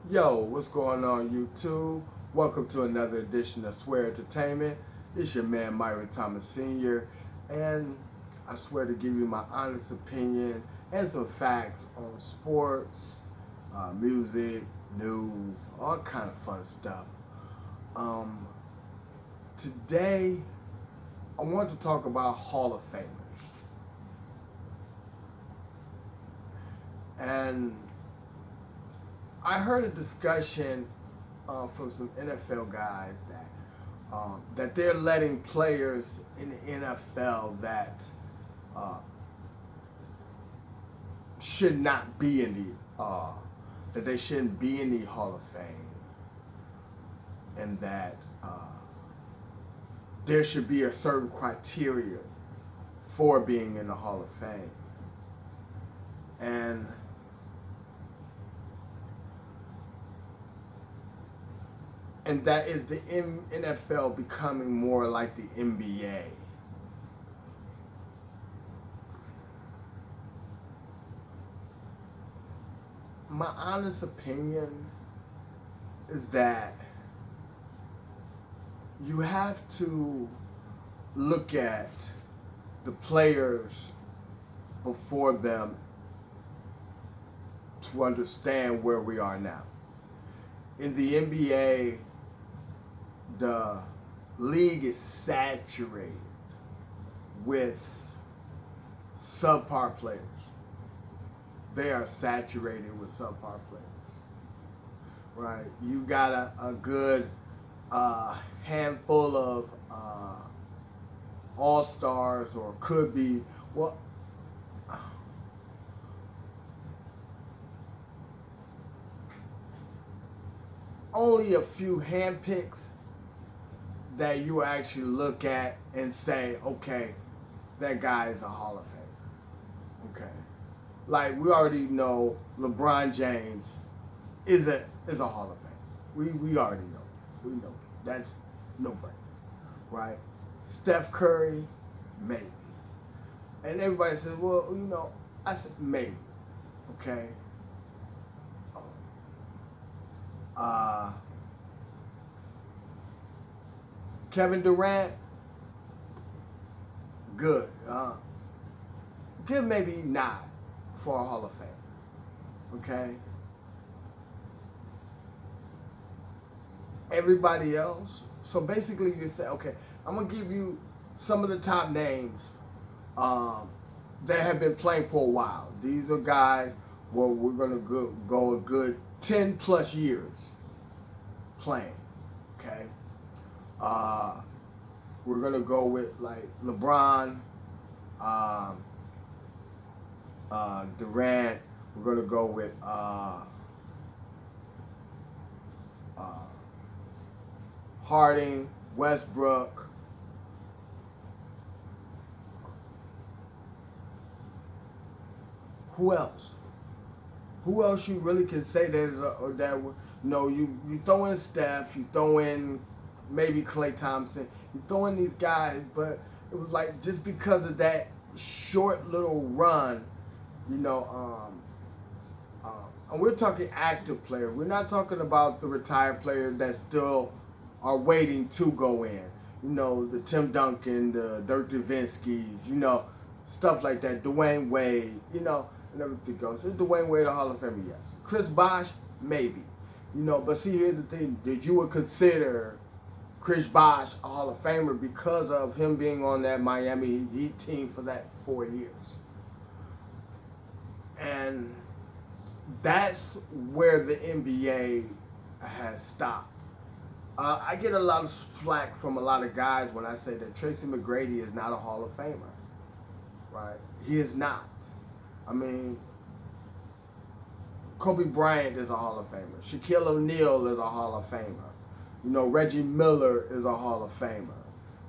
Yo, what's going on YouTube? Welcome to another edition of Swear Entertainment. It's your man Myron Thomas Sr. And I swear to give you my honest opinion and some facts on sports, music, news, all kind of fun stuff. Um, Today, I want to talk about Hall of Famers. And I heard a discussion from some NFL guys that they're letting players in the NFL that uh, should not be in that they shouldn't be in the Hall of Fame, and that there should be a certain criteria for being in the Hall of Fame, and that is the NFL becoming more like the NBA. My honest opinion is that you have to look at the players before them to understand where we are now. In the NBA, the league is saturated with subpar players. They are saturated with subpar players, right? You got a good handful of all-stars, or could be, well, only a few handpicks that you actually look at and say, okay, that guy is a Hall of Famer. Okay. Like, we already know LeBron James is a Hall of Fame. We already know this. We know that. That's no brainer. Right? Steph Curry, maybe. And everybody says, well, I said maybe. Okay. Uh, Kevin Durant, good. Good, maybe not for a Hall of Fame. Okay. Everybody else. So basically, you say, okay, I'm gonna give you some of the top names that have been playing for a while. These are guys where we're gonna go a good 10 plus years playing. Okay. We're gonna go with like LeBron, Durant. We're gonna go with Harding, Westbrook. Who else? Who else you really can say that is you throw in Steph, you throw in maybe Klay Thompson, you throw in these guys, but it was like just because of that short little run, you know, and we're talking active players. We're not talking about the retired players that still are waiting to go in. You know, the Tim Duncan, the Dirk Nowitzki's, stuff like that. Dwayne Wade, and everything goes. Is Dwayne Wade a Hall of Famer? Yes. Chris Bosh, maybe. But see, here's the thing: that you would consider Chris Bosh a Hall of Famer because of him being on that Miami Heat team for that 4 years. And that's where the NBA has stopped. I get a lot of flack from a lot of guys when I say that Tracy McGrady is not a Hall of Famer. Right? He is not. I mean, Kobe Bryant is a Hall of Famer. Shaquille O'Neal is a Hall of Famer. Reggie Miller is a Hall of Famer.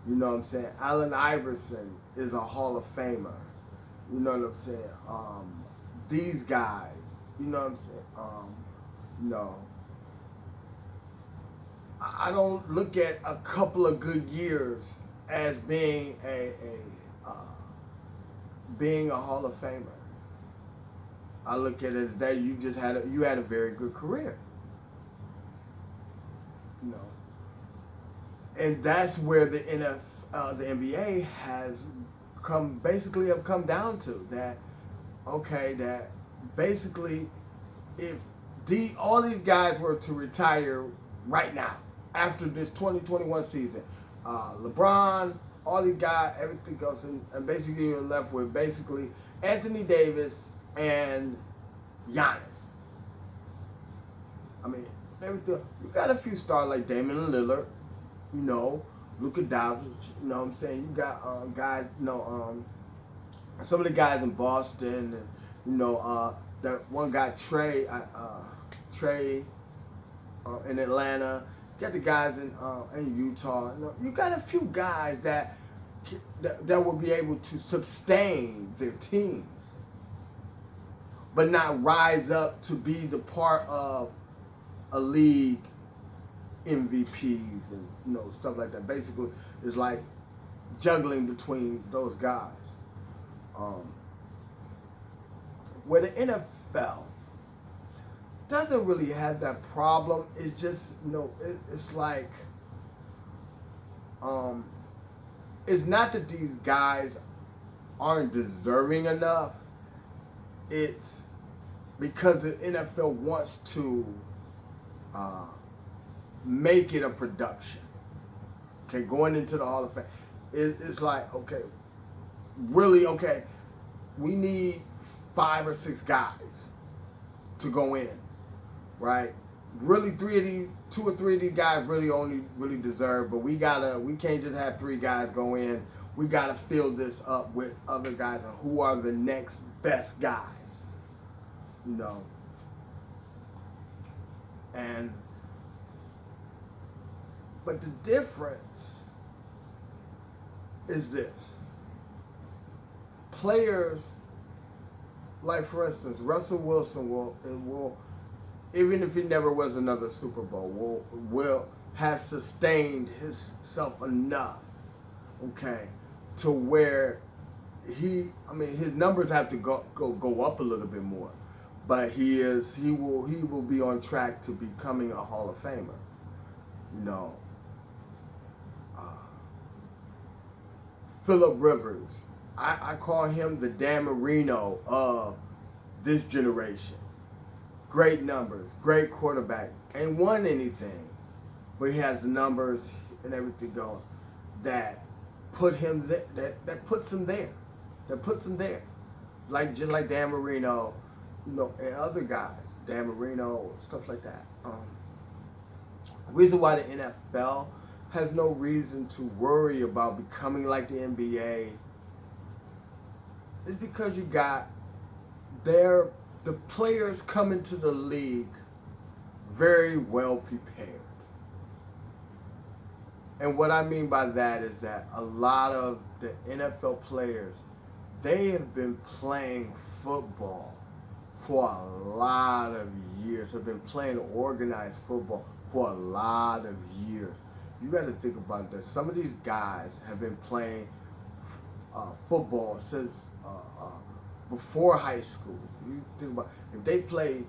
You know what I'm saying? Allen Iverson is a Hall of Famer. You know what I'm saying? These guys, you know what I'm saying? I don't look at a couple of good years as being being a Hall of Famer. I look at it as that you had a very good career. you know, and that's where the the NBA has have come down to that. Okay, that basically, if all these guys were to retire right now after this 2021 season, LeBron, all these guys, everything else, and basically you're left with basically Anthony Davis and Giannis. I mean, everything. You got a few stars like Damian Lillard, you know, Luka Doncic. You know what I'm saying? You got guys, you know, some of the guys in Boston, and you know, that one guy Trey in Atlanta. You got the guys in Utah. You got a few guys that will be able to sustain their teams, but not rise up to be the part of a league MVPs and you know stuff like that. Basically, it's like juggling between those guys. Where the NFL doesn't really have that problem. It's just, you know, it's like, it's not that these guys aren't deserving enough. It's because the NFL wants to make it a production. Okay, going into the Hall of Fame, it's like, okay, really, okay, we need 5 or 6 guys to go in, right? Really, 2 or 3 of these guys really deserve, but we can't just have 3 guys go in. We gotta fill this up with other guys, and who are the next best guys, you know? But the difference is this. Players, like for instance, Russell Wilson will even if he never wins another Super Bowl, will have sustained himself enough, okay, to where his numbers have to go up a little bit more, but he will be on track to becoming a Hall of Famer, you know. Phillip Rivers, I call him the Dan Marino of this generation. Great numbers, great quarterback. Ain't won anything, but he has the numbers and everything goes that puts him there. That puts him there. Just like Dan Marino, you know, and other guys, Dan Marino, stuff like that. Reason why the NFL has no reason to worry about becoming like the NBA is because you got the players coming to the league very well prepared. And what I mean by that is that a lot of the NFL players, they have been playing football for a lot of years, have been playing organized football for a lot of years. You got to think about this. Some of these guys have been playing football since before high school. You think about if they played.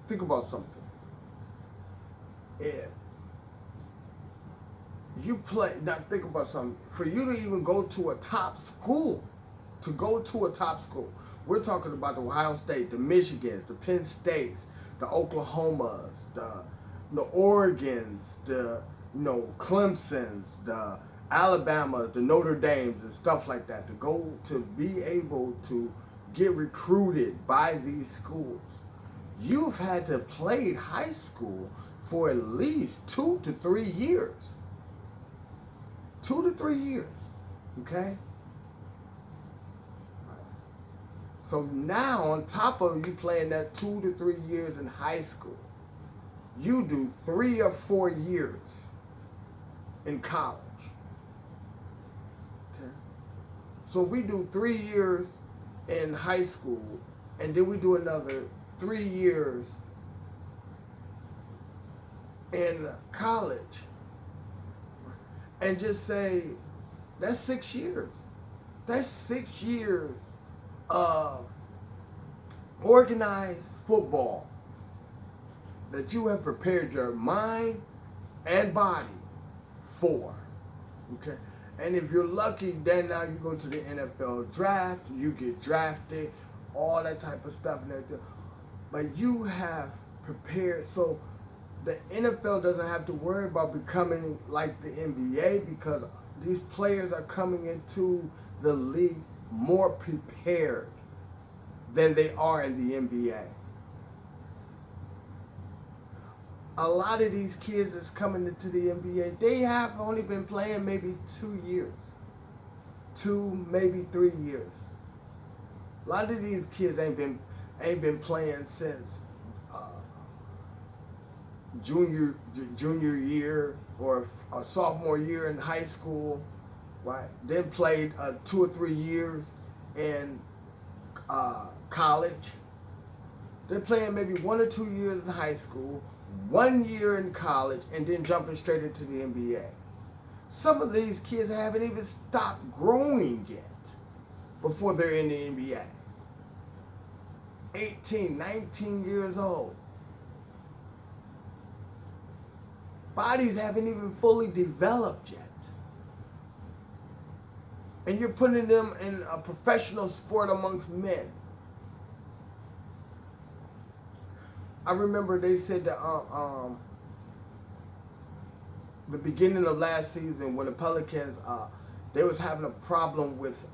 Think about something. If you play, now think about something. For you to even go to a top school, we're talking about the Ohio State, the Michigans, the Penn States, the Oklahomas, the Oregons, the Clemsons, the Alabamas, the Notre Dames, and stuff like that, to be able to get recruited by these schools. You've had to play high school for at least 2 to 3 years. 2 to 3 years, okay? So now, on top of you playing that 2 to 3 years in high school, you do 3 or 4 years in college. Okay. So we do 3 years in high school, and then we do another 3 years in college, and just say that's 6 years. That's 6 years of organized football that you have prepared your mind and body. 4. Okay? And if you're lucky, then now you go to the NFL draft, you get drafted, all that type of stuff and everything. But you have prepared, so the NFL doesn't have to worry about becoming like the NBA, because these players are coming into the league more prepared than they are in the NBA. A lot of these kids that's coming into the NBA, they have only been playing maybe 2 years. 2, maybe 3 years. A lot of these kids ain't been playing since junior year or a sophomore year in high school, right? Then played 2 or 3 years in college. They're playing maybe 1 or 2 years in high school, 1 year in college, and then jumping straight into the NBA. Some of these kids haven't even stopped growing yet before they're in the NBA. 18, 19 years old. Bodies haven't even fully developed yet. And you're putting them in a professional sport amongst men. I remember they said that the beginning of last season when the Pelicans, they was having a problem with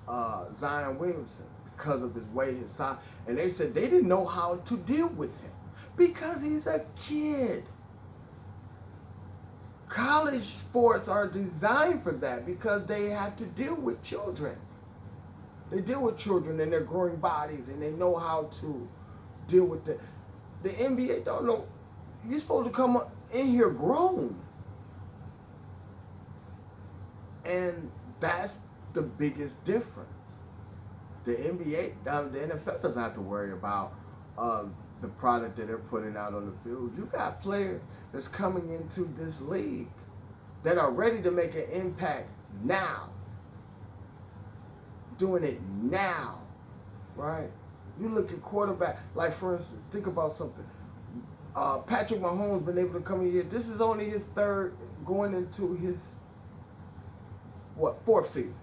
Zion Williamson because of his weight, his size. And they said they didn't know how to deal with him because he's a kid. College sports are designed for that because they have to deal with children. They deal with children and their growing bodies, and they know how to deal with it. The NBA don't know. You're supposed to come in here grown. And that's the biggest difference. The NBA, the NFL doesn't have to worry about the product that they're putting out on the field. You got players that's coming into this league that are ready to make an impact now. Doing it now, right? You look at quarterback, like for instance, think about something. Patrick Mahomes been able to come in here. This is only his 3rd, going into his, 4th season,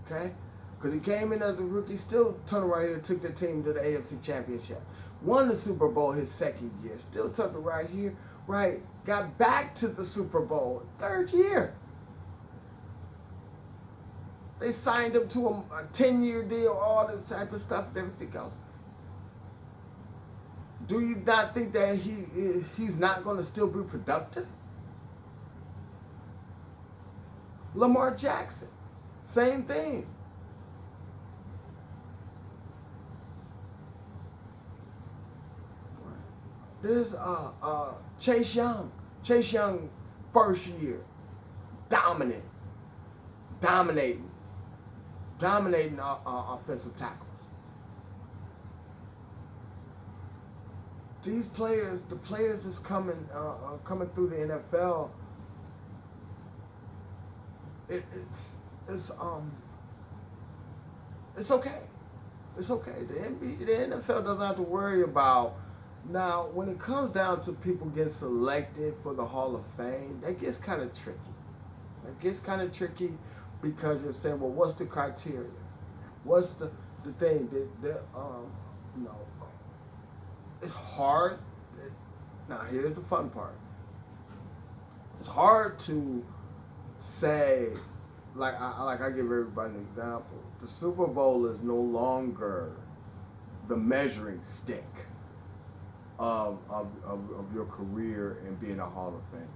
okay? Because he came in as a rookie, still turned around here, took the team to the AFC Championship. Won the Super Bowl his 2nd year, still took it right here, right? Got back to the Super Bowl 3rd year. They signed him to a 10-year deal, all this type of stuff and everything else. Do you not think that he's not going to still be productive? Lamar Jackson, same thing. There's Chase Young. Chase Young, 1st year, dominating offensive tackles. These players, the players that's coming through the NFL, it's okay. It's okay. The NFL doesn't have to worry about. Now, when it comes down to people getting selected for the Hall of Fame, that gets kind of tricky. Because you're saying, well, what's the criteria? What's the thing? It's hard. Now, here's the fun part. It's hard to say, like I give everybody an example. The Super Bowl is no longer the measuring stick of your career and being a Hall of Fame.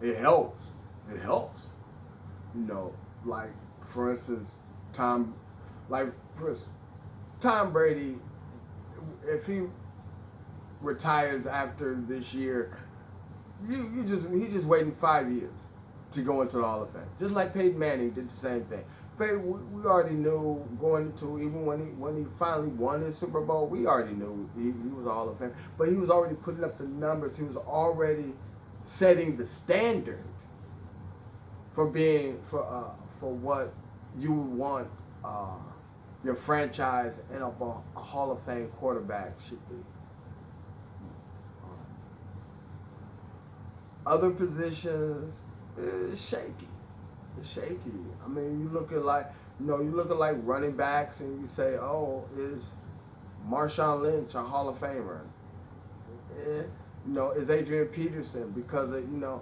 It helps. Like for instance, Tom Brady, if he retires after this year, he's just waiting 5 years to go into the Hall of Fame. Just like Peyton Manning did the same thing. But we already knew going into, even when he finally won his Super Bowl, we already knew he was a Hall of Fame. But he was already putting up the numbers. He was already setting the standard for what you would want your franchise and a Hall of Fame quarterback should be. Other positions is shaky. It's shaky. I mean, you look at like you look at like running backs, and you say, oh, is Marshawn Lynch a Hall of Famer? Is Adrian Peterson, because of, you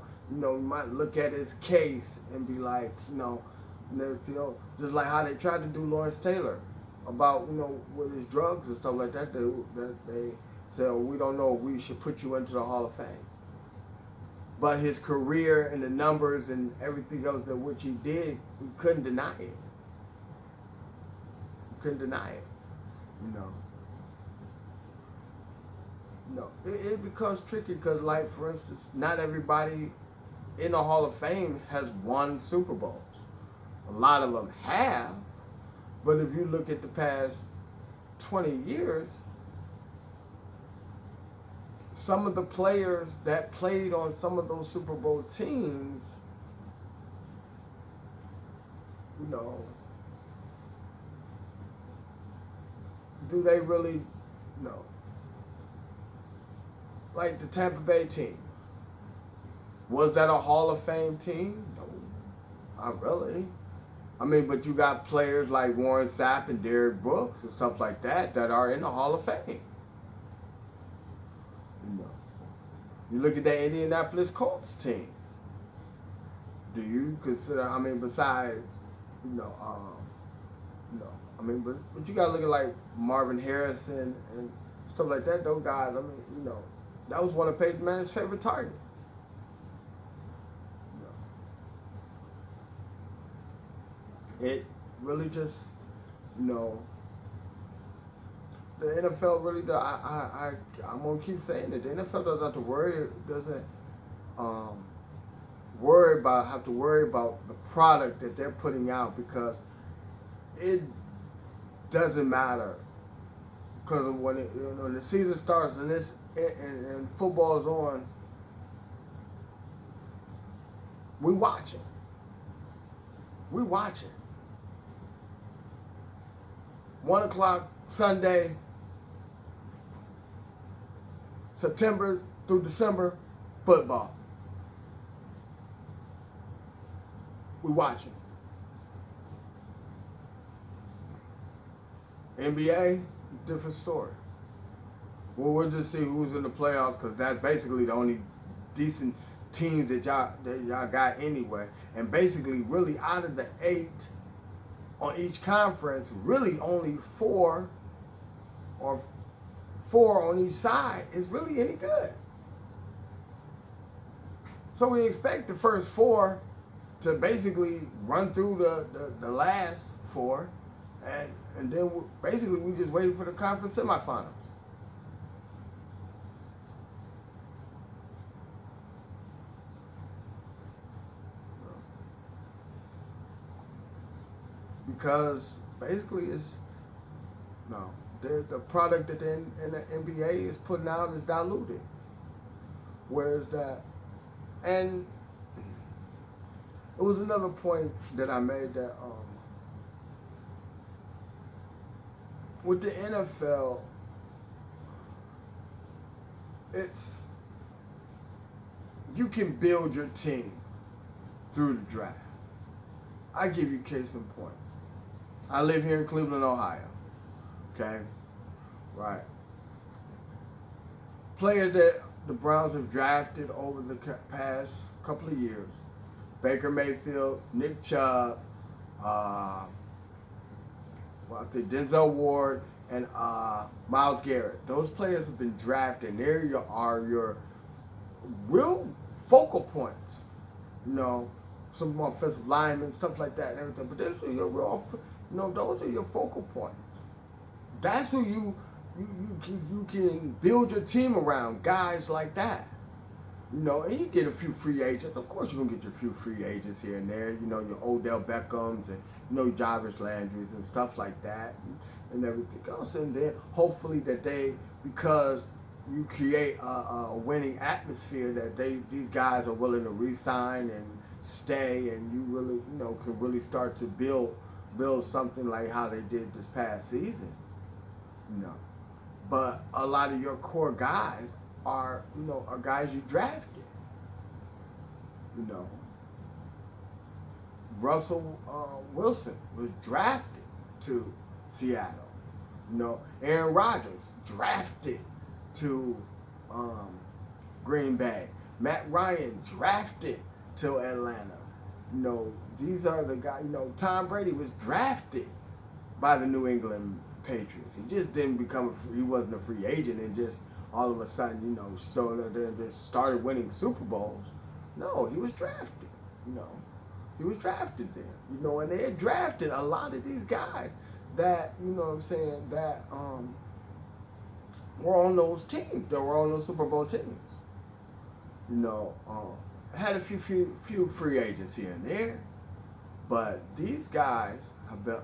might look at his case and be like, just like how they tried to do Lawrence Taylor about, with his drugs and stuff like that. They said, oh, we don't know if we should put you into the Hall of Fame. But his career and the numbers and everything else that which he did, we couldn't deny it. We couldn't deny it. It becomes tricky because, like, for instance, not everybody in the Hall of Fame has won Super Bowls. A lot of them have, but if you look at the past 20 years, some of the players that played on some of those Super Bowl teams, do they really know? Like the Tampa Bay team. Was that a Hall of Fame team? No, not really. I mean, but you got players like Warren Sapp and Derrick Brooks and stuff like that are in the Hall of Fame. You look at the Indianapolis Colts team. Do you consider? I mean, besides, but you gotta look at like Marvin Harrison and stuff like that. Those guys. I mean, that was one of Peyton Manning's favorite targets. It really just, the NFL really does. I'm gonna keep saying it. The NFL doesn't have to worry. Doesn't have to worry about the product that they're putting out, because it doesn't matter. Because when the season starts and football is on, we watching. We watching. 1 o'clock Sunday, September through December, football. We watching. NBA, different story. Well, we'll just see who's in the playoffs, because that's basically the only decent teams that y'all got anyway. And basically, really, out of the 8 on each conference, really only 4 on each side is really any good. So we expect the first 4 to basically run through the last 4, and then basically we just waiting for the conference semifinals. Because basically the product that the NBA is putting out is diluted. Whereas and it was another point that I made, that with the NFL, you can build your team through the draft. I give you case in point. I live here in Cleveland, Ohio. Okay? Right. Players that the Browns have drafted over the past couple of years: Baker Mayfield, Nick Chubb, I think Denzel Ward, and Myles Garrett. Those players have been drafted, and there are your real focal points. Some offensive linemen, stuff like that, and everything. But those are your real, those are your focal points. That's who you can build your team around, guys like that. And you get a few free agents. Of course, you're gonna get your few free agents here and there. Your Odell Beckhams and Jarvis Landrys and stuff like that, and everything else. And then hopefully because you create a winning atmosphere, that these guys are willing to re-sign and stay, and you really can really start to build something like how they did this past season. But a lot of your core guys are guys you drafted. You know, Russell Wilson was drafted to Seattle. You know, Aaron Rodgers drafted to Green Bay. Matt Ryan drafted to Atlanta. You know, these are the guys. You know, Tom Brady was drafted by the New England Patriots. He just didn't become he wasn't a free agent and just all of a sudden, you know, so that just started winning Super Bowls. No, he was drafted. You know, he was drafted there. You know, and they had drafted a lot of these guys that, you know what I'm saying, that were on those teams, that were on those Super Bowl teams. You know, had a few free agents here and there, but these guys have been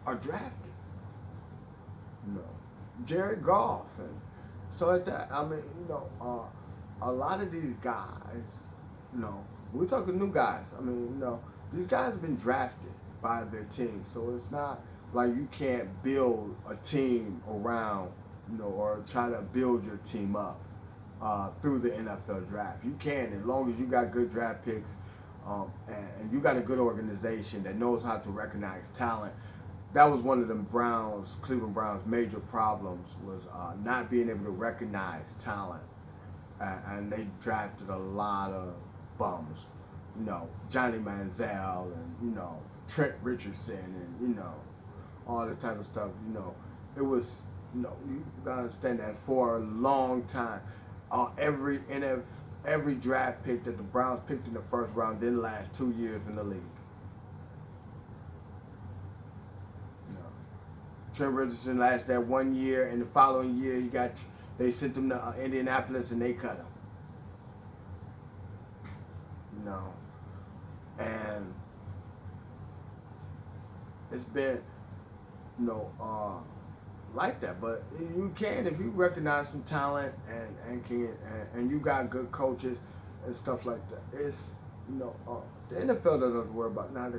are drafted. You know, Jared Goff and stuff like that. I mean, you know, a lot of these guys, you know, we're talking new guys. I mean, you know, these guys have been drafted by their team, so it's not like you can't build a team around, you know, or try to build your team up through the NFL draft. You can, as long as you got good draft picks and you got a good organization that knows how to recognize talent. That was one of the Cleveland Browns' major problems was not being able to recognize talent, and they drafted a lot of bums, you know, Johnny Manziel and, you know, Trent Richardson and, you know, all that type of stuff. You know, it was, you know, you gotta understand that for a long time, every draft pick that the Browns picked in the first round didn't last 2 years in the league. Trent Richardson lasted that 1 year, and the following year they sent him to Indianapolis and they cut him. You know, and it's been, you know, like that. But you can, if you recognize some talent and you got good coaches and stuff like that. It's, you know, the NFL doesn't worry about now.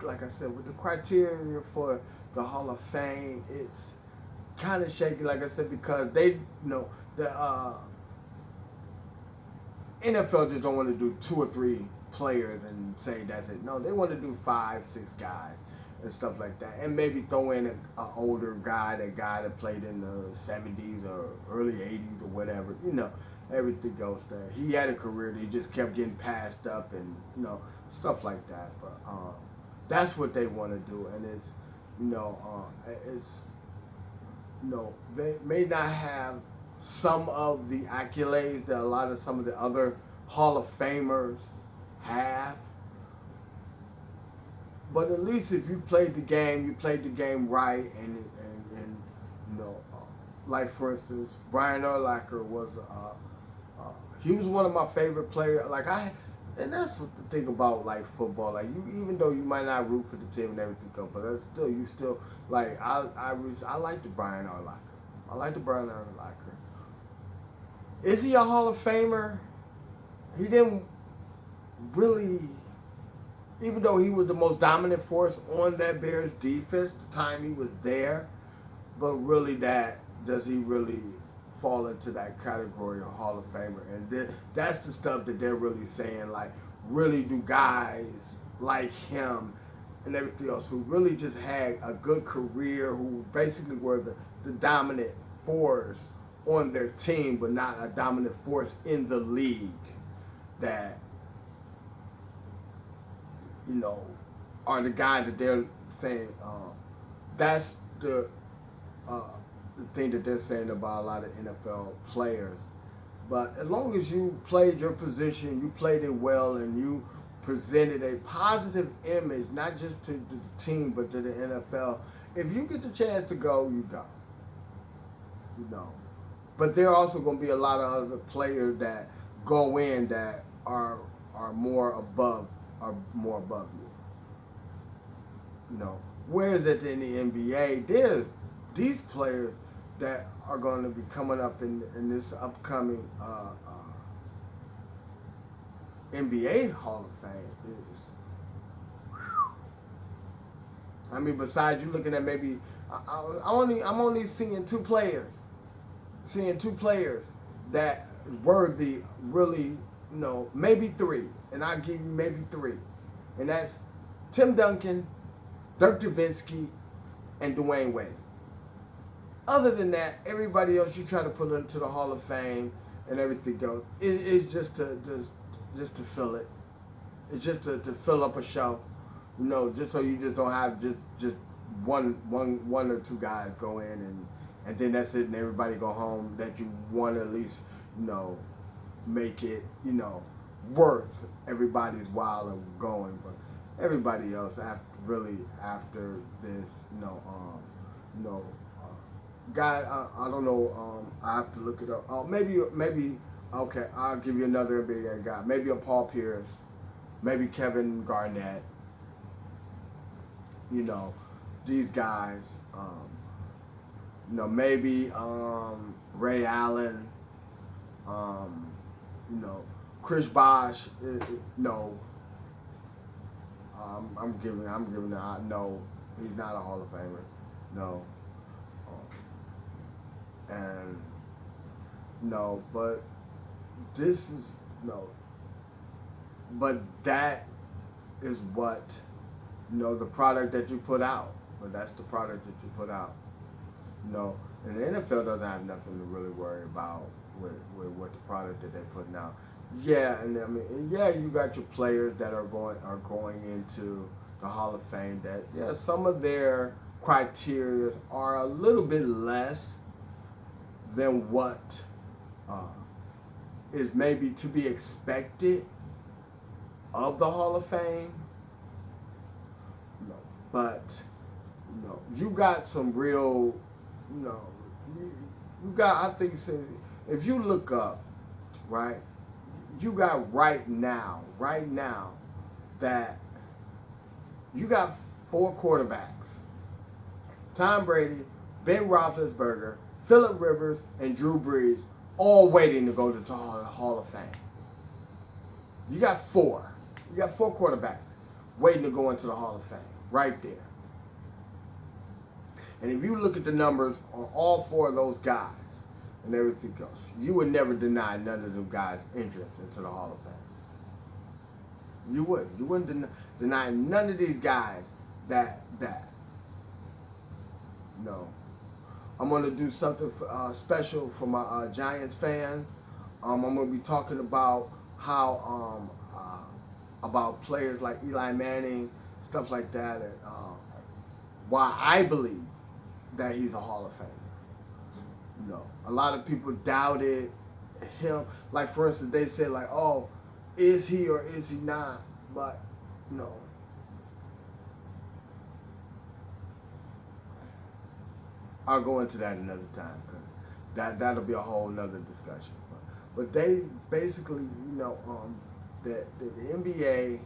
Like I said, with the criteria for the Hall of Fame, it's kind of shaky, like I said, because they, you know, the NFL just don't want to do 2 or 3 players and say that's it. No, they want to do 5, 6 guys and stuff like that, and maybe throw in an older guy, that played in the 70s or early 80s or whatever. You know, everything goes there. He had a career that he just kept getting passed up and, you know, stuff like that. But that's what they want to do, and it's, you know, they may not have some of the accolades that some of the other Hall of Famers have, but at least if you played the game right, and you know, like for instance, Brian Urlacher was he was one of my favorite players. And that's what the thing about like football. Like even though you might not root for the team and everything, but that's still like I like the Brian Urlacher. I like the Brian Urlacher. Is he a Hall of Famer? He didn't really, even though he was the most dominant force on that Bears defense the time he was there, but really does he really fall into that category of Hall of Famer? And that's the stuff that they're really saying, like, really do guys like him and everything else who really just had a good career, who basically were the dominant force on their team, but not a dominant force in the league, that, you know, are the guy that they're saying, that's the thing that they're saying about a lot of NFL players. But as long as you played your position, you played it well, and you presented a positive image, not just to the team, but to the NFL, if you get the chance to go, you go. You know. But there are also going to be a lot of other players that go in that are more above you. You know. Whereas in the NBA, there's these players that are going to be coming up in this upcoming NBA Hall of Fame is, I mean, besides you looking at maybe, I'm only seeing two players that worthy, really, maybe three, and I'll give you maybe three, and that's Tim Duncan, Dirk Nowitzki, and Dwayne Wade. Other than that, everybody else you try to put into the Hall of Fame and everything goes, it's just to fill it. It's just to fill up a show, just so you just don't have just one or two guys go in and then that's it and everybody go home. That you want to at least make it worth everybody's while of going, but everybody else after this guy, I don't know. I have to look it up. Maybe okay. I'll give you another NBA guy. Maybe a Paul Pierce. Maybe Kevin Garnett. These guys. Maybe Ray Allen. Chris Bosh. No. I'm giving. No, he's not a Hall of Famer. No. And no, but this is but that is what the product that you put out. But that's the product that you put out. And the NFL doesn't have nothing to really worry about with what the product that they're putting out. Yeah, and you got your players that are going into the Hall of Fame. That some of their criteria are a little bit less than what is maybe to be expected of the Hall of Fame. But you got some real, you got. I think if you look up, right, you got right now that you got 4 quarterbacks: Tom Brady, Ben Roethlisberger, Phillip Rivers, and Drew Brees, all waiting to go to the Hall of Fame. You got 4. You got 4 quarterbacks waiting to go into the Hall of Fame, right there. And if you look at the numbers on all 4 of those guys and everything else, you would never deny none of them guys' entrance into the Hall of Fame. You would. You wouldn't deny none of these guys that. No. I'm going to do something special for my Giants fans. I'm going to be talking about how about players like Eli Manning, stuff like that, and why I believe that he's a Hall of Famer. A lot of people doubted him. Like, for instance, they said, like, oh, is he or is he not? But, no. I'll go into that another time because that'll be a whole nother discussion. But they basically, the NBA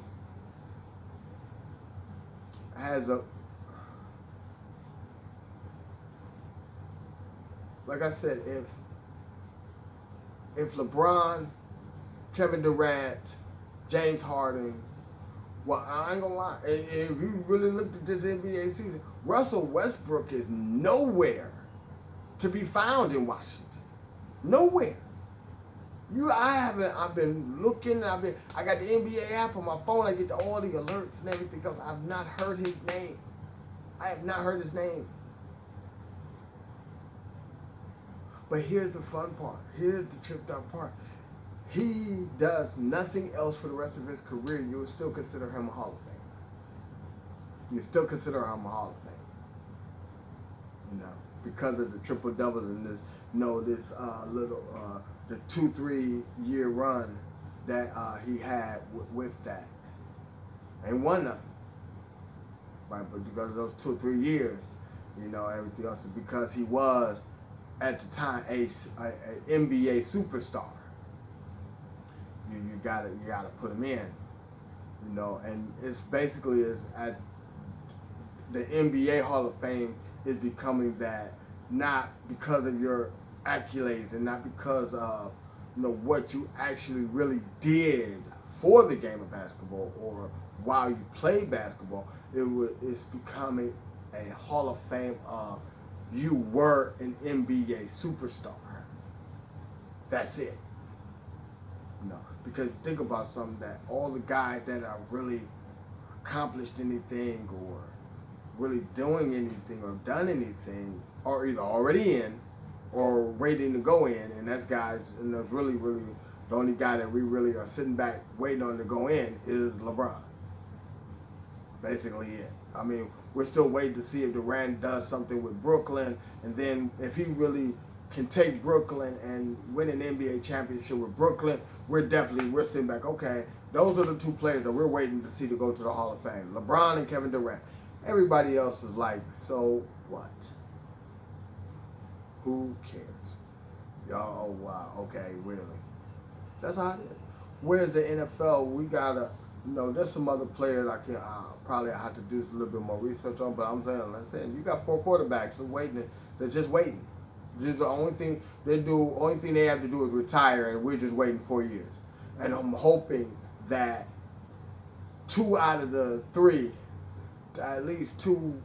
has like I said, if LeBron, Kevin Durant, James Harden, well, I ain't gonna lie, if you really looked at this NBA season, Russell Westbrook is nowhere to be found in Washington. Nowhere. I've been looking, I got the NBA app on my phone, I get all the alerts and everything else. I've not heard his name. I have not heard his name. But here's the fun part. Here's the tripped out part. He does nothing else for the rest of his career. You would still consider him a Hall of Famer. You still consider him a Hall of Famer. Because of the triple doubles and this, the 2-3 year run that he had with that, and won nothing. Right, but because of those 2 or 3 years, everything else, because he was at the time a NBA superstar. You gotta put him in, and it's basically is at the NBA Hall of Fame is becoming that, not because of your accolades and not because of what you actually really did for the game of basketball or while you played basketball. It's becoming a Hall of Fame of you were an NBA superstar. That's it. Because think about something that all the guys that are really accomplished anything or really doing anything or done anything are either already in or waiting to go in, and that's guys, and that's really, really the only guy that we really are sitting back waiting on to go in is LeBron. Basically it. I mean, we're still waiting to see if Durant does something with Brooklyn, and then if he really can take Brooklyn and win an NBA championship with Brooklyn, we're sitting back, okay, those are the two players that we're waiting to see to go to the Hall of Fame. LeBron and Kevin Durant. Everybody else is like, so what? Who cares? Y'all, oh wow, okay, really. That's how it is. Whereas the NFL, we gotta, there's some other players I can probably have to do a little bit more research on, but I'm saying, you got 4 quarterbacks waiting. They're just waiting. Just the only thing they have to do is retire, and we're just waiting 4 years. And I'm hoping that 2 out of the 3, at least two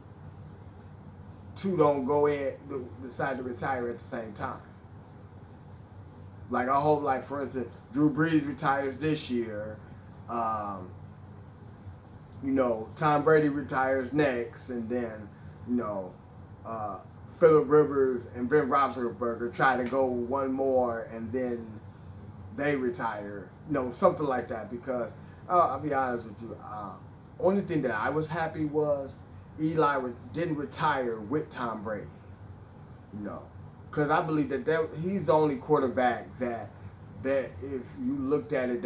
don't go in, decide to retire at the same time. Like I hope, like for instance, Drew Brees retires this year. Tom Brady retires next, and then Phillip Rivers and Ben Roethlisberger try to go one more, and then they retire. Something like that. Because I'll be honest with you, only thing that I was happy was Eli didn't retire with Tom Brady. Because I believe that he's the only quarterback that if you looked at it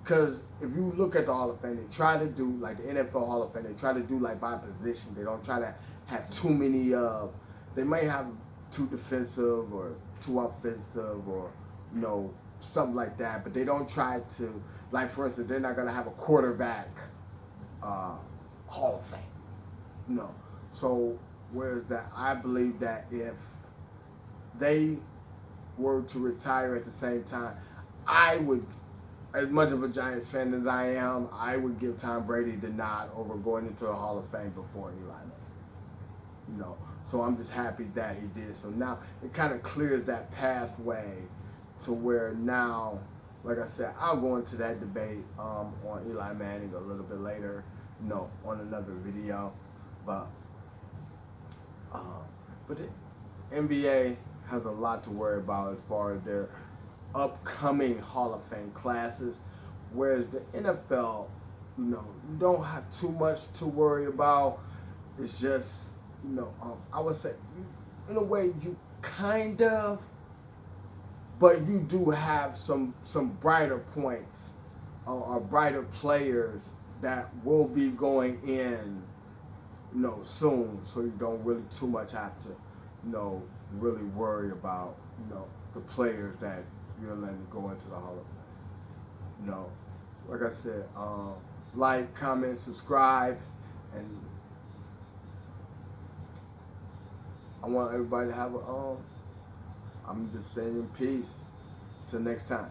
because if you look at the Hall of Fame, they try to do like the NFL Hall of Fame. They try to do like by position. They don't try to have too many of. They may have 2 defensive or 2 offensive or something like that. But they don't try to, like for instance, they're not gonna have a quarterback Hall of Fame. No. So whereas that, I believe that if they were to retire at the same time, I would, as much of a Giants fan as I am, I would give Tom Brady the nod over going into the Hall of Fame before Eli Manning. So I'm just happy that he did. So now it kind of clears that pathway to where now, like I said, I'll go into that debate on Eli Manning a little bit later, on another video. But the NBA has a lot to worry about as far as their upcoming Hall of Fame classes, whereas the NFL, you don't have too much to worry about. It's just, I would say, in a way, you kind of, but you do have some brighter points or brighter players that will be going in, soon, so you don't really too much have to, really worry about, the players that you're letting go into the Hall of Fame. Like I said, like, comment, subscribe, and I want everybody to have I'm just saying peace. Till next time.